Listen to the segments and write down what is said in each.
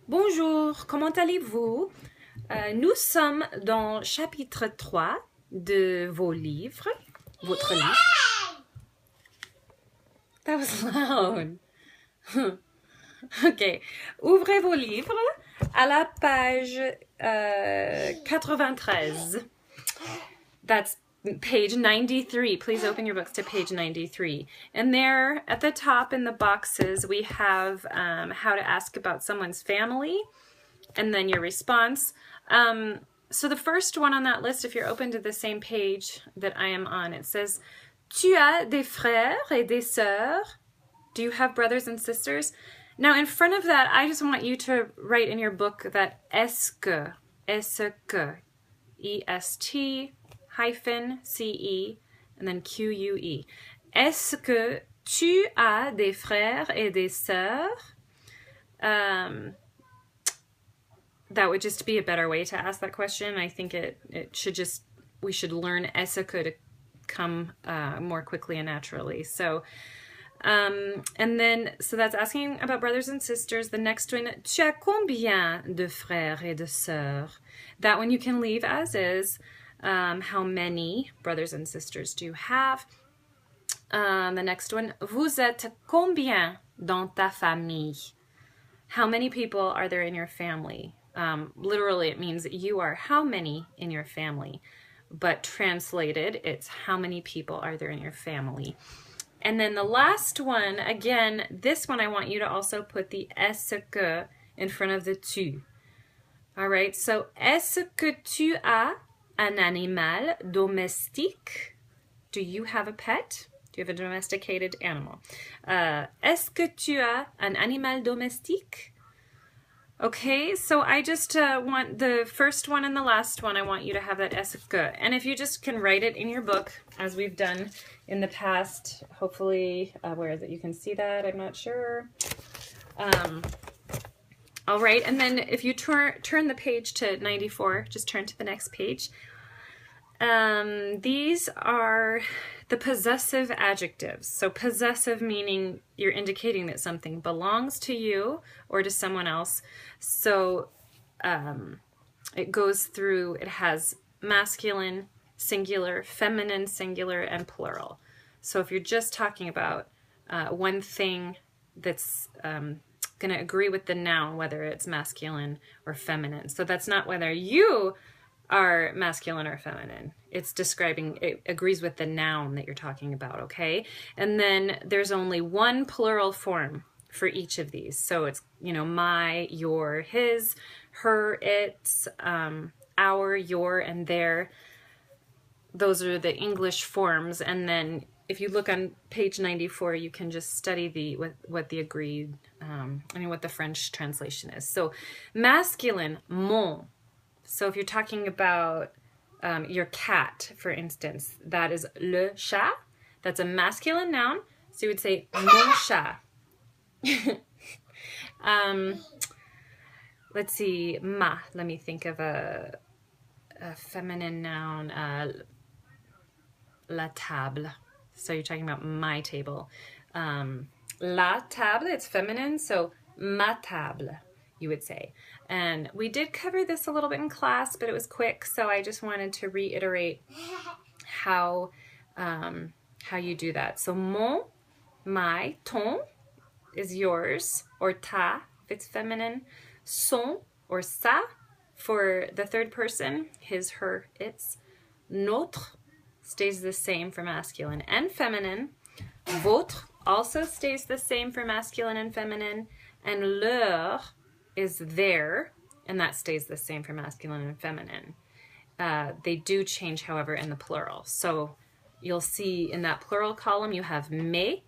Bonjour, comment allez-vous? Nous sommes dans chapitre 3 de vos livres, votre livre. That was loud. Ok, ouvrez vos livres à la page 93. That's page 93. Please open your books to page 93. And there at the top in the boxes, we have how to ask about someone's family and then your response. So the first one on that list, if you're open to the same page that I am on, it says, Tu as des frères et des sœurs? Do you have brothers and sisters? Now in front of that, I just want you to write in your book that est-ce que, E-S-T hyphen C-E, and then Q-U-E. Est-ce que tu as des frères et des sœurs? That would just be a better way to ask that question. I think we should learn est-ce que to come more quickly and naturally. So that's asking about brothers and sisters. The next one, tu as combien de frères et de sœurs? That one you can leave as is. How many brothers and sisters do you have? The next one, vous êtes combien dans ta famille? How many people are there in your family? Literally, it means you are how many in your family. But translated, it's how many people are there in your family. And then the last one, again, this one I want you to also put the est-ce que in front of the tu. All right, so est-ce que tu as un animal domestique? Do you have a pet? Do you have a domesticated animal? Est-ce que tu as un animal domestique? Okay, so I just want the first one and the last one, I want you to have that est-ce que. And if you just can write it in your book, as we've done in the past, hopefully, where is it? You can see that, I'm not sure. All right, and then if you turn the page to 94, just turn to the next page. These are the possessive adjectives. So possessive meaning you're indicating that something belongs to you or to someone else. So it goes through, it has masculine, singular, feminine, singular, and plural. So if you're just talking about one thing that's going to agree with the noun, whether it's masculine or feminine. So that's not whether you are masculine or feminine. It's describing, it agrees with the noun that you're talking about, okay? And then there's only one plural form for each of these. So it's, my, your, his, her, its, our, your, and their. Those are the English forms. And then if you look on page 94, you can just study what the agreed, what the French translation is. So masculine, mon. So if you're talking about your cat, for instance, that is le chat. That's a masculine noun. So you would say mon chat. Let's see, ma. Let me think of a feminine noun. La table. So you're talking about my table. La table, it's feminine, so ma table, you would say. And we did cover this a little bit in class, but it was quick, so I just wanted to reiterate how you do that. So mon, my, ton is yours, or ta if it's feminine, son or sa for the third person, his, her, its, notre stays the same for masculine and feminine, votre also stays the same for masculine and feminine, and leur is there, and that stays the same for masculine and feminine. They do change, however, in the plural. So you'll see in that plural column you have mes,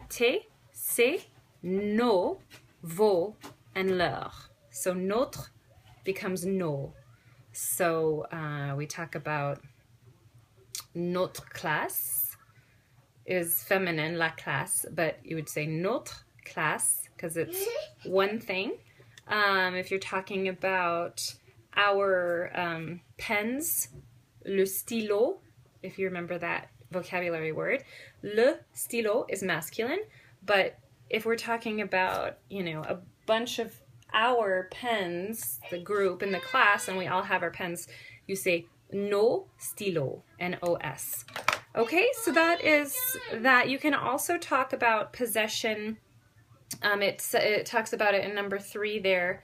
tes, ses, nos, vos, and leur. So notre becomes nos. So we talk about notre classe is feminine, la classe, but you would say notre classe because it's one thing. If you're talking about our pens, le stylo, if you remember that vocabulary word, le stylo is masculine, but if we're talking about, a bunch of our pens, the group in the class, and we all have our pens, you say nos stylos, N-O-S. Okay, so that is that. You can also talk about possession. It talks about it in number 3 there.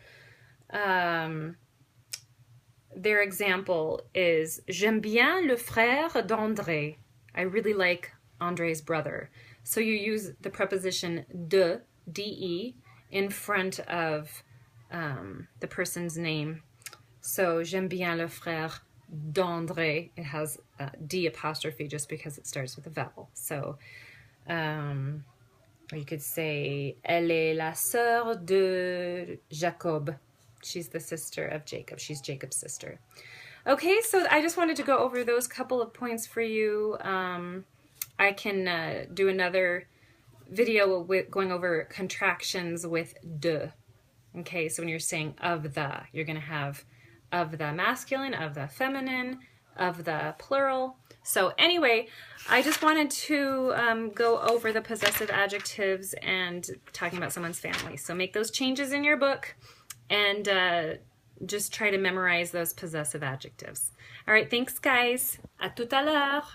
Their example is J'aime bien le frère d'André. I really like André's brother. So you use the preposition de, de, in front of the person's name. So J'aime bien le frère d'André. It has D apostrophe just because it starts with a vowel. So or you could say Elle est la sœur de Jacob. She's the sister of Jacob. She's Jacob's sister. Okay, so I just wanted to go over those couple of points for you. I can do another video with going over contractions with de. Okay, so when you're saying of the, you're going to have of the masculine, of the feminine, of the plural. So anyway, I just wanted to go over the possessive adjectives and talking about someone's family. So make those changes in your book and just try to memorize those possessive adjectives. All right, thanks guys. À tout à l'heure.